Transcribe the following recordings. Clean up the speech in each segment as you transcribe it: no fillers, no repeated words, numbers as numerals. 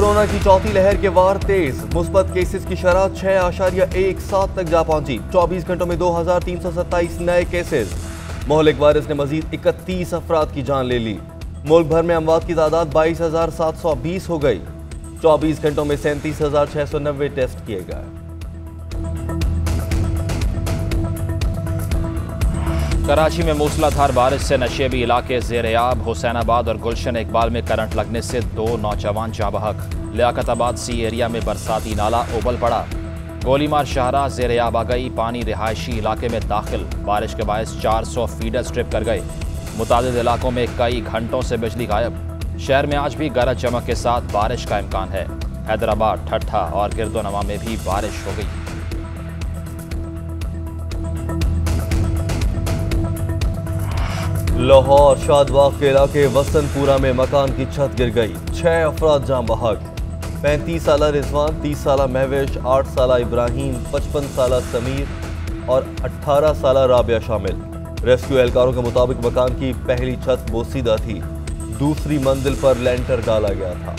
Corona की चौथी लहर के वार तेज, मुस्बत केसेस की शरह 6.17 तक जा पहुंची। 24 घंटों में 2327 नए केसेस। मोहलिक वायरस ने मजीद 31 अफराद की जान ले ली। मुल्क भर में अमवात की तादाद 22,720 हो गई। 24 घंटों में 37,690 टेस्ट किए गए। कराची में मूसलाधार बारिश से नशेबी इलाके ज़ेर-ए-आब। हुसैनाबाद और गुलशन इकबाल में करंट लगने से 2 नौजवान जाँ बहक। लियाकताबाद सी एरिया में बरसाती नाला उबल पड़ा। गोलीमार शाहराह ज़ेर-ए-आब आ गई। पानी रिहायशी इलाके में दाखिल। बारिश के बायस 400 फीडर स्ट्रिप कर गए। मुतादिद इलाकों में कई घंटों से बिजली गायब। शहर में आज भी गरज चमक के साथ बारिश का इम्कान है। हैदराबाद, ठट्ठा और गिरदोनवा में भी बारिश हो गई। लाहौर शादबाग के इलाके वसनपुरा में मकान की छत गिर गई। 6 अफराद जाँ बहक। 35 साला रिजवान, 30 साला महविश, 8 साला इब्राहिम, 55 साला समीर और 18 साला राबिया शामिल। रेस्क्यू एहलकारों के मुताबिक मकान की पहली छत बोसीदा थी। दूसरी मंजिल पर लेंटर डाला गया था।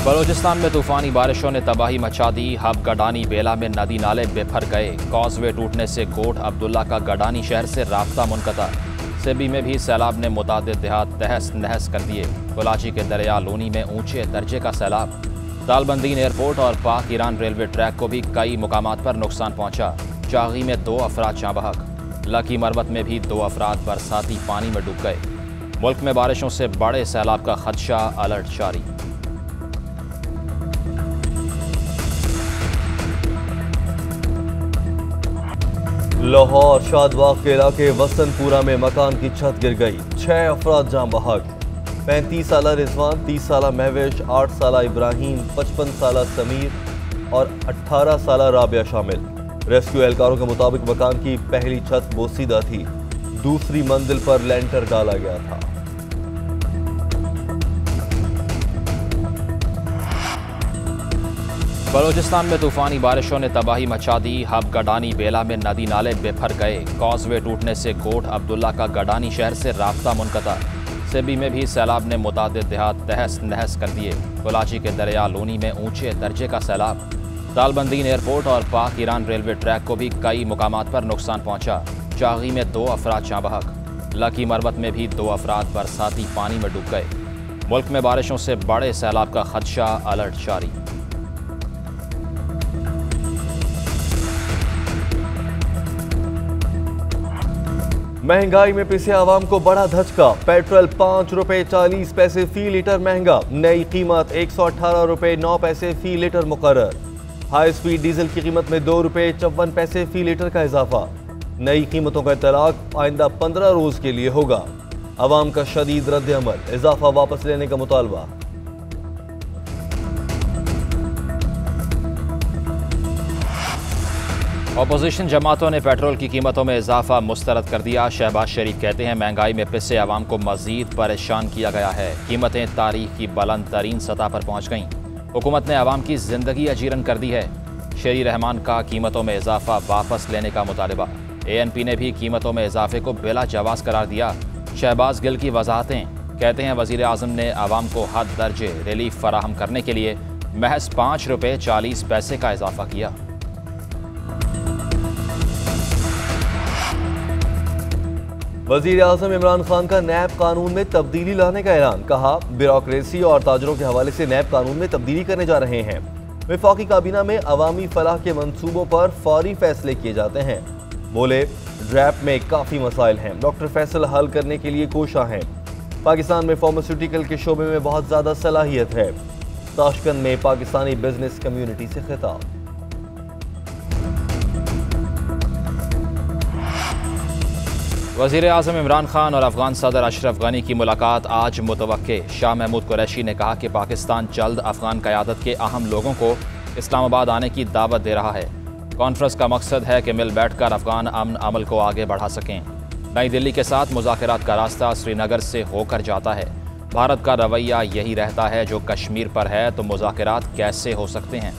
बलूचिस्तान में तूफानी बारिशों ने तबाही मचा दी। हब गडानी बेला में नदी नाले बेफर गए। कॉजवे टूटने से गोट अब्दुल्ला का गडानी शहर से राब्ता मुनक़ता। सेबी में भी सैलाब ने मुतादिद देहात तहस नहस कर दिए। कराची के दरिया लोनी में ऊंचे दर्जे का सैलाब। दालबंदीन एयरपोर्ट और पाक ईरान रेलवे ट्रैक को भी कई मुकामात पर नुकसान पहुंचा। चागी में 2 अफराद जाँ बहक। लकी मरबत में भी 2 अफराद बरसाती पानी में डूब गए। मुल्क में बारिशों से बड़े सैलाब का खदशा, अलर्ट जारी। लाहौर शादबाग के इलाके वसनपुरा में मकान की छत गिर गई। 6 अफराद जाँ बहक। 35 साला रिजवान, 30 साला महविश, 8 साला इब्राहिम, 55 साला समीर और 18 साला राबिया शामिल। रेस्क्यू एहलकारों के मुताबिक मकान की पहली छत बोसीदा थी। दूसरी मंजिल पर लेंटर डाला गया था। बलूचिस्तान में तूफानी बारिशों ने तबाही मचा दी। हब गडानी बेला में नदी नाले बेफर गए। कॉजवे टूटने से गोट अब्दुल्ला का गडानी शहर से राब्ता मुनक़ता। सेबी में भी सैलाब ने मुतादिद देहात तहस नहस कर दिए। कराची के दरिया लोनी में ऊंचे दर्जे का सैलाब। दालबंदीन एयरपोर्ट और पाक ईरान रेलवे ट्रैक को भी कई मुकामात पर नुकसान पहुंचा। चागी में 2 अफराद जाँ बहक। लकी मरबत में भी 2 अफराद बरसाती पानी में डूब गए। मुल्क में बारिशों से बड़े सैलाब का खदशा, अलर्ट जारी। महंगाई में पिसे आवाम को बड़ा धचका। पेट्रोल 5 रुपए 40 पैसे फी लीटर महंगा। नई कीमत 118 रुपए 9 पैसे फी लीटर मुकर्रर। हाई स्पीड डीजल की कीमत में 2 रुपए 54 पैसे फी लीटर का इजाफा। नई कीमतों का इतलाक आइंदा 15 रोज के लिए होगा। अवाम का शदीद रद्द अमल, इजाफा वापस लेने का मुतालबा। अपोजिशन जमातों ने पेट्रोल की कीमतों में इजाफा मुस्तरद कर दिया। शहबाज शरीफ कहते हैं महंगाई में पिसे आवाम को मजीद परेशान किया गया है। कीमतें तारीख की बुलंद तरीन सतह पर पहुँच गईं। हुकूमत ने आवाम की जिंदगी अजीरन कर दी है। शेरी रहमान का कीमतों में इजाफा वापस लेने का मुतालबा। ANP ने भी कीमतों में इजाफे को बिला जवाज करार दिया। शहबाज गिल की वजाहतें, कहते हैं वज़ीर आज़म ने आवाम को हद दर्जे रिलीफ फराहम करने के लिए महज 5 रुपए 40 पैसे का इजाफा किया। वज़ीर आज़म इमरान खान का नैब कानून में तब्दीली लाने का ऐलान। कहा, ब्यूरोक्रेसी और ताजरों के हवाले से नैब कानून में तब्दीली करने जा रहे हैं। वफाकी काबीना में अवामी फलाह के मंसूबों पर फौरी फैसले किए जाते हैं। बोले, ड्रैफ्ट में काफ़ी मसाइल हैं, डॉक्टर फैसल हल करने के लिए कोशा हैं। पाकिस्तान में फार्मास्यूटिकल के शोबे में बहुत ज़्यादा सलाहियत है। ताशकंद में पाकिस्तानी बिजनेस कम्युनिटी से खिताब। वज़ीर आज़म इमरान खान और अफ़गान सदर अशरफ गनी की मुलाकात आज मुतवक्के। शाह महमूद कुरैशी ने कहा कि पाकिस्तान जल्द अफ़गान क़यादत के अहम लोगों को इस्लामाबाद आने की दावत दे रहा है। कॉन्फ्रेंस का मकसद है कि मिल बैठकर अफ़गान अमन अमल को आगे बढ़ा सकें। नई दिल्ली के साथ मुज़ाकरात का रास्ता श्रीनगर से होकर जाता है। भारत का रवैया यही रहता है, जो कश्मीर पर है तो मुज़ाकरात कैसे हो सकते हैं।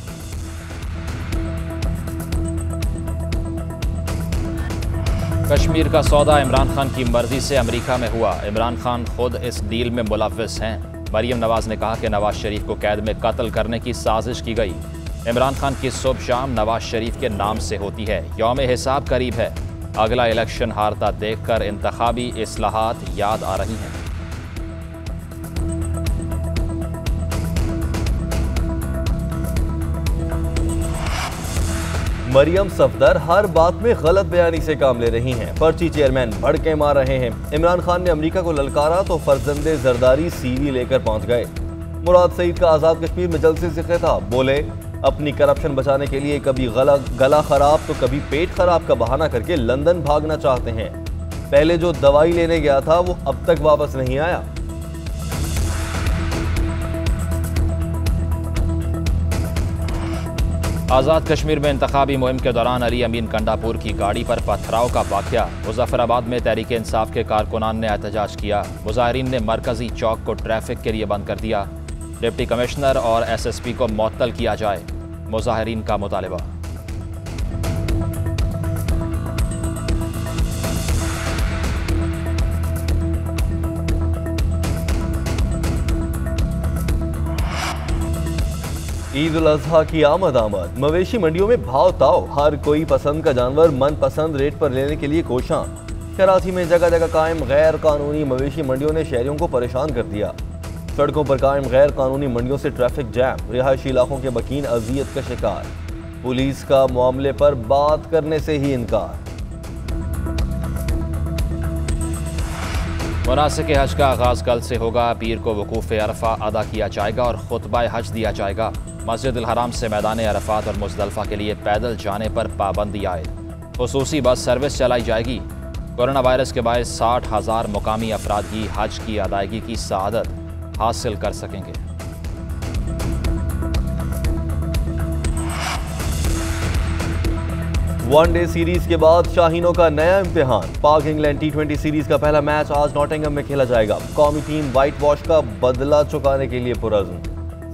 कश्मीर का सौदा इमरान खान की मर्जी से अमेरिका में हुआ। इमरान खान खुद इस डील में मुलव्विस हैं। मरियम नवाज ने कहा कि नवाज शरीफ को कैद में कत्ल करने की साजिश की गई। इमरान खान की सुबह शाम नवाज शरीफ के नाम से होती है। यौम हिसाब करीब है। अगला इलेक्शन हारता देखकर इंतखाबी इस्लाहात याद आ रही हैं। मरियम सफदर हर बात में गलत बयानी से काम ले रही हैं। पर्ची चेयरमैन भड़के मार रहे हैं। इमरान खान ने अमेरिका को ललकारा तो फर्जंदे जरदारी सीवी लेकर पहुंच गए। मुराद सईद का आज़ाद कश्मीर में जलसे से खिताब, बोले अपनी करप्शन बचाने के लिए कभी गला खराब तो कभी पेट खराब का बहाना करके लंदन भागना चाहते हैं। पहले जो दवाई लेने गया था वो अब तक वापस नहीं आया। आज़ाद कश्मीर में इंतखाबी मुहिम के दौरान अली अमीन कंडापुर की गाड़ी पर पथराव का वाक़या। मुजफ्फराबाद में तहरीक इंसाफ के कारकुनान ने एहतजाज किया। मुजाहिरीन ने मरकजी चौक को ट्रैफिक के लिए बंद कर दिया। डिप्टी कमिश्नर और SSP को मुअत्तल किया जाए, मुजाहिरीन का मुतालबा। ईद उल अजहा की आमद। मवेशी मंडियों में भाव ताव, हर कोई पसंद का जानवर मन पसंद रेट पर लेने के लिए कोशां। कराची में जगह जगह कायम गैर कानूनी मवेशी मंडियों ने शहरियों को परेशान कर दिया। सड़कों पर कायम गैर कानूनी मंडियों से ट्रैफिक जैम, रिहायशी इलाकों के बकीन अजियत का शिकार। पुलिस का मामले पर बात करने से ही इनकार। मुनासिक हज का आगाज़ कल से होगा। पीर को वकूफ़ अरफा अदा किया जाएगा और खुतबा हज दिया जाएगा। मस्जिद अल हराम से मैदान अरफात और मुज़दलिफ़ा के लिए पैदल जाने पर पाबंदी आयद। खुसूसी बस सर्विस चलाई जाएगी। कोरोना वायरस के बायस 60,000 मुकामी अफराद ही हज की अदायगी की सआदत हासिल कर सकेंगे। वनडे सीरीज के बाद शाहीनों का नया इम्तिहान। पाक इंग्लैंड T20 सीरीज का पहला मैच आज नॉटिंघम में खेला जाएगा। कौमी टीम व्हाइट वॉश का बदला चुकाने के लिए पुरज़्म।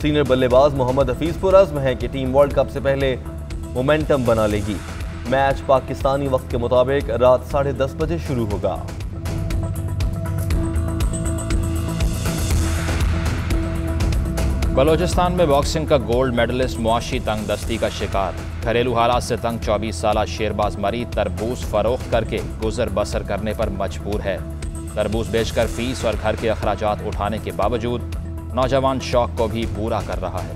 सीनियर बल्लेबाज मोहम्मद हफीज पुरज़्म है कि टीम वर्ल्ड कप से पहले मोमेंटम बना लेगी। मैच पाकिस्तानी वक्त के मुताबिक रात 10:30 बजे शुरू होगा। बलोचिस्तान में बॉक्सिंग का गोल्ड मेडलिस्ट मुआशी तंग दस्ती का शिकार। घरेलू हालात से तंग 24 साला शेरबाज मरी तरबूज फरोख्त करके गुजर बसर करने पर मजबूर है। तरबूज बेचकर फीस और घर के अखराजात उठाने के बावजूद नौजवान शौक को भी पूरा कर रहा है।